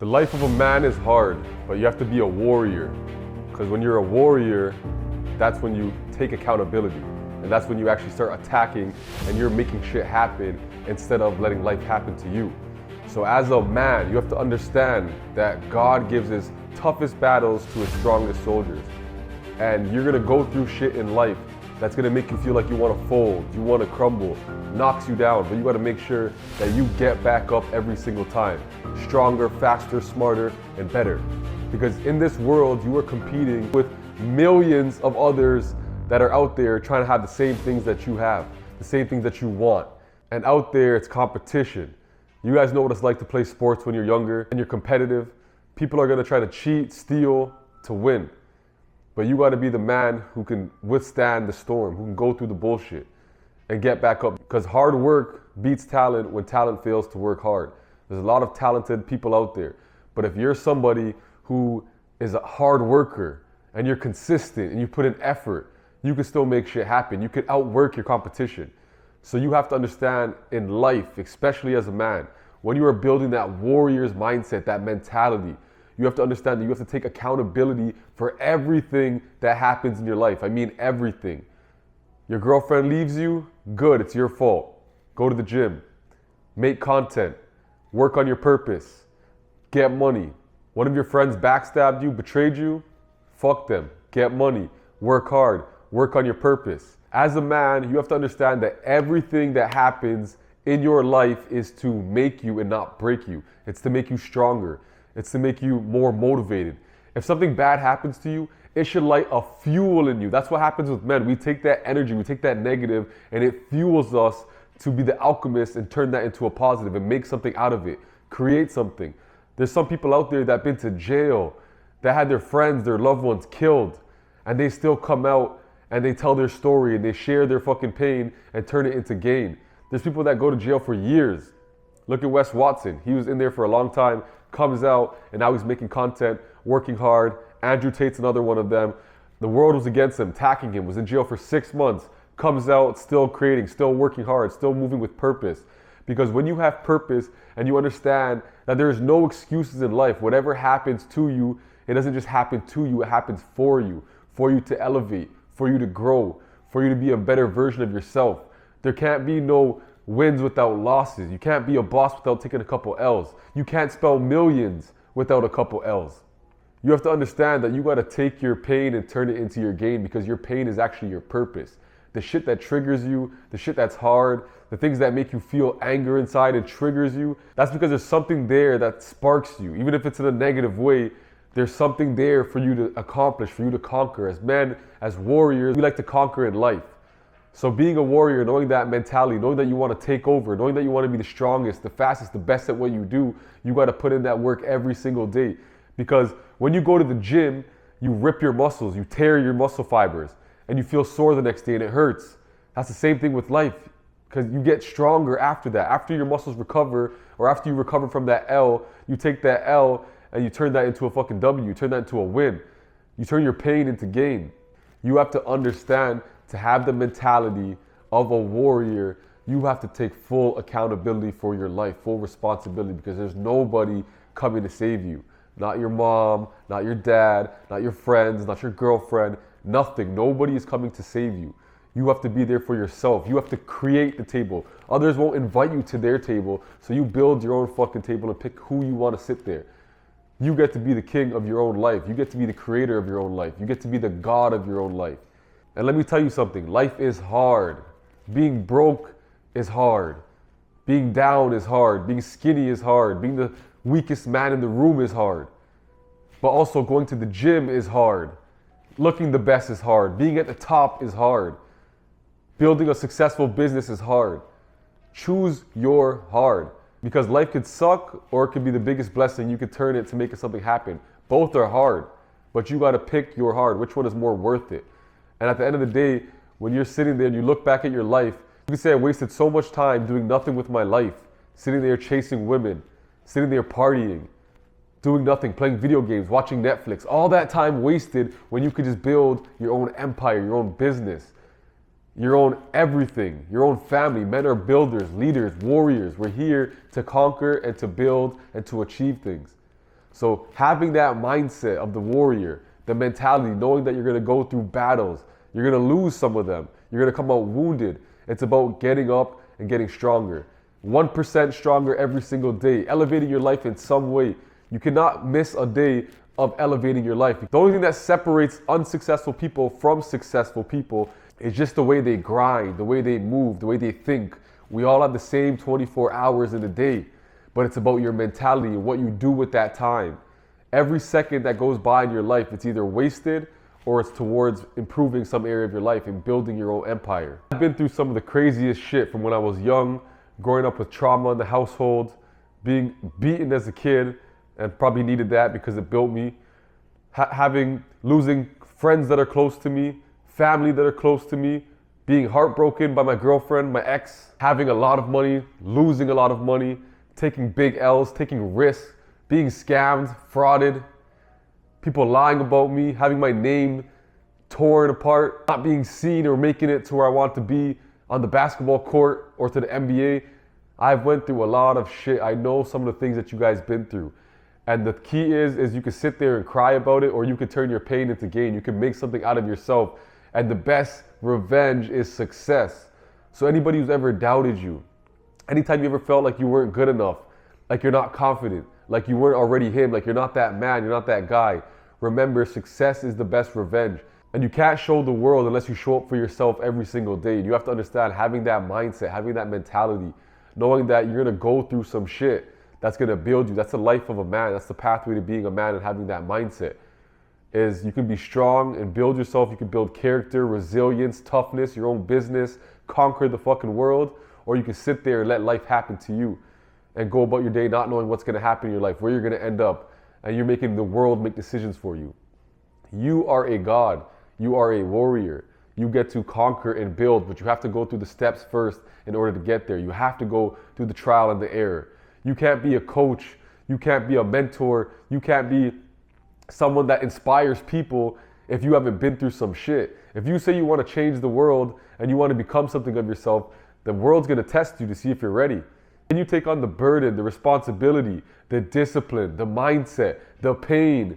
The life of a man is hard, but you have to be a warrior. Because when you're a warrior, that's when you take accountability. And that's when you actually start attacking and you're making shit happen instead of letting life happen to you. So as a man, you have to understand that God gives his toughest battles to his strongest soldiers. And you're gonna go through shit in life that's gonna make you feel like you wanna fold, you wanna crumble, knocks you down, but you gotta make sure that you get back up every single time. Stronger, faster, smarter, and better. Because in this world, you are competing with millions of others that are out there trying to have the same things that you have, the same things that you want. And out there, it's competition. You guys know what it's like to play sports when you're younger and you're competitive. People are gonna try to cheat, steal to win. But you gotta be the man who can withstand the storm, who can go through the bullshit and get back up. Because hard work beats talent when talent fails to work hard. There's a lot of talented people out there. But if you're somebody who is a hard worker and you're consistent and you put in effort, you can still make shit happen. You can outwork your competition. So you have to understand in life, especially as a man, when you are building that warrior's mindset, that mentality, you have to understand that you have to take accountability for everything that happens in your life. I mean everything. Your girlfriend leaves you, good, it's your fault. Go to the gym, make content, work on your purpose, get money. One of your friends backstabbed you, betrayed you, fuck them, get money, work hard, work on your purpose. As a man, you have to understand that everything that happens in your life is to make you and not break you. It's to make you stronger. It's to make you more motivated. If something bad happens to you, it should light a fuel in you. That's what happens with men. We take that energy, we take that negative, and it fuels us to be the alchemist and turn that into a positive and make something out of it. Create something. There's some people out there that have been to jail, that had their friends, their loved ones killed, and they still come out and they tell their story and they share their fucking pain and turn it into gain. There's people that go to jail for years. Look at Wes Watson. He was in there for a long time, comes out, and now he's making content, working hard. Andrew Tate's another one of them. The world was against him, attacking him, was in jail for 6 months, comes out, still creating, still working hard, still moving with purpose. Because when you have purpose and you understand that there's no excuses in life, whatever happens to you, it doesn't just happen to you, it happens for you to elevate, for you to grow, for you to be a better version of yourself. There can't be no wins without losses. You can't be a boss without taking a couple L's. You can't spell millions without a couple L's. You have to understand that you got to take your pain and turn it into your gain, because your pain is actually your purpose. The shit that triggers you, the shit that's hard, the things that make you feel anger inside and triggers you, that's because there's something there that sparks you. Even if it's in a negative way, there's something there for you to accomplish, for you to conquer. As men, as warriors, we like to conquer in life. So being a warrior, knowing that mentality, knowing that you want to take over, knowing that you want to be the strongest, the fastest, the best at what you do, you got to put in that work every single day. Because when you go to the gym, you rip your muscles, you tear your muscle fibers, and you feel sore the next day and it hurts. That's the same thing with life, because you get stronger after that. After your muscles recover, or after you recover from that L, you take that L and you turn that into a fucking W, you turn that into a win. You turn your pain into gain. You have to understand, to have the mentality of a warrior, you have to take full accountability for your life, full responsibility, because there's nobody coming to save you. Not your mom, not your dad, not your friends, not your girlfriend, nothing. Nobody is coming to save you. You have to be there for yourself. You have to create the table. Others won't invite you to their table, so you build your own fucking table and pick who you want to sit there. You get to be the king of your own life. You get to be the creator of your own life. You get to be the god of your own life. And let me tell you something, life is hard. Being broke is hard. Being down is hard. Being skinny is hard. Being the weakest man in the room is hard. But also going to the gym is hard. Looking the best is hard. Being at the top is hard. Building a successful business is hard. Choose your hard. Because life could suck, or it could be the biggest blessing. You could turn it to make something happen. Both are hard, but you got to pick your hard. Which one is more worth it? And at the end of the day, when you're sitting there and you look back at your life, you can say, I wasted so much time doing nothing with my life. Sitting there chasing women, sitting there partying, doing nothing, playing video games, watching Netflix. All that time wasted when you could just build your own empire, your own business, your own everything, your own family. Men are builders, leaders, warriors. We're here to conquer and to build and to achieve things. So having that mindset of the warrior, the mentality, knowing that you're going to go through battles, you're going to lose some of them, you're going to come out wounded. It's about getting up and getting stronger. 1% stronger every single day, elevating your life in some way. You cannot miss a day of elevating your life. The only thing that separates unsuccessful people from successful people is just the way they grind, the way they move, the way they think. We all have the same 24 hours in a day, but it's about your mentality and what you do with that time. Every second that goes by in your life, it's either wasted or it's towards improving some area of your life and building your own empire. I've been through some of the craziest shit from when I was young, growing up with trauma in the household, being beaten as a kid, and probably needed that because it built me. Losing friends that are close to me, family that are close to me, being heartbroken by my girlfriend, my ex, having a lot of money, losing a lot of money, taking big L's, taking risks, being scammed, frauded, people lying about me, having my name torn apart, not being seen or making it to where I want to be on the basketball court or to the NBA. I've went through a lot of shit. I know some of the things that you guys been through. And the key is you can sit there and cry about it, or you can turn your pain into gain. You can make something out of yourself. And the best revenge is success. So anybody who's ever doubted you, anytime you ever felt like you weren't good enough, like you're not confident, like you weren't already him, like you're not that man, you're not that guy, remember, success is the best revenge. And you can't show the world unless you show up for yourself every single day. And you have to understand, having that mindset, having that mentality, knowing that you're gonna go through some shit that's gonna build you. That's the life of a man. That's the pathway to being a man, and having that mindset is you can be strong and build yourself. You can build character, resilience, toughness, your own business, conquer the fucking world, or you can sit there and let life happen to you and go about your day not knowing what's gonna happen in your life, where you're gonna end up, and you're making the world make decisions for you. You are a god. You are a warrior. You get to conquer and build, but you have to go through the steps first in order to get there. You have to go through the trial and the error. You can't be a coach. You can't be a mentor. You can't be someone that inspires people if you haven't been through some shit. If you say you want to change the world and you want to become something of yourself, the world's going to test you to see if you're ready. And you take on the burden, the responsibility, the discipline, the mindset, the pain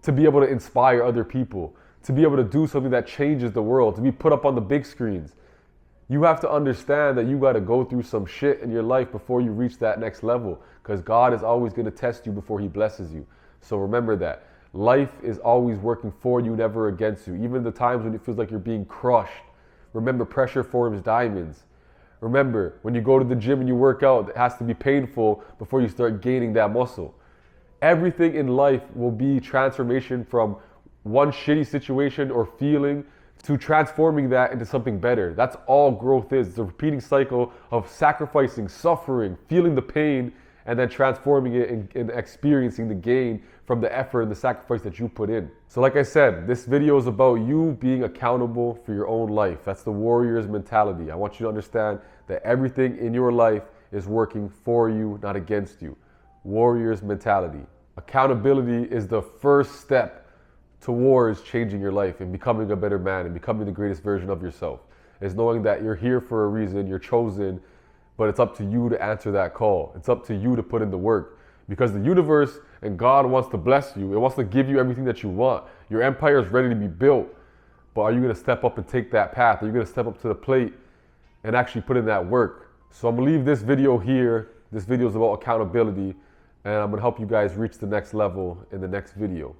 to be able to inspire other people, to be able to do something that changes the world, to be put up on the big screens. You have to understand that you got to go through some shit in your life before you reach that next level, because God is always going to test you before he blesses you. So remember that. Life is always working for you, never against you. Even the times when it feels like you're being crushed. Remember, pressure forms diamonds. Remember, when you go to the gym and you work out, it has to be painful before you start gaining that muscle. Everything in life will be transformation from one shitty situation or feeling to transforming that into something better. That's all growth is. It's a repeating cycle of sacrificing, suffering, feeling the pain, and then transforming it and experiencing the gain from the effort and the sacrifice that you put in. So like I said, this video is about you being accountable for your own life. That's the warrior's mentality. I want you to understand that everything in your life is working for you, not against you. Warrior's mentality. Accountability is the first step towards changing your life and becoming a better man and becoming the greatest version of yourself. Is knowing that you're here for a reason, you're chosen, but it's up to you to answer that call. It's up to you to put in the work, because the universe and God wants to bless you. It wants to give you everything that you want. Your empire is ready to be built, but are you going to step up and take that path? Are you going to step up to the plate and actually put in that work? So I'm going to leave this video here. This video is about accountability, and I'm going to help you guys reach the next level in the next video.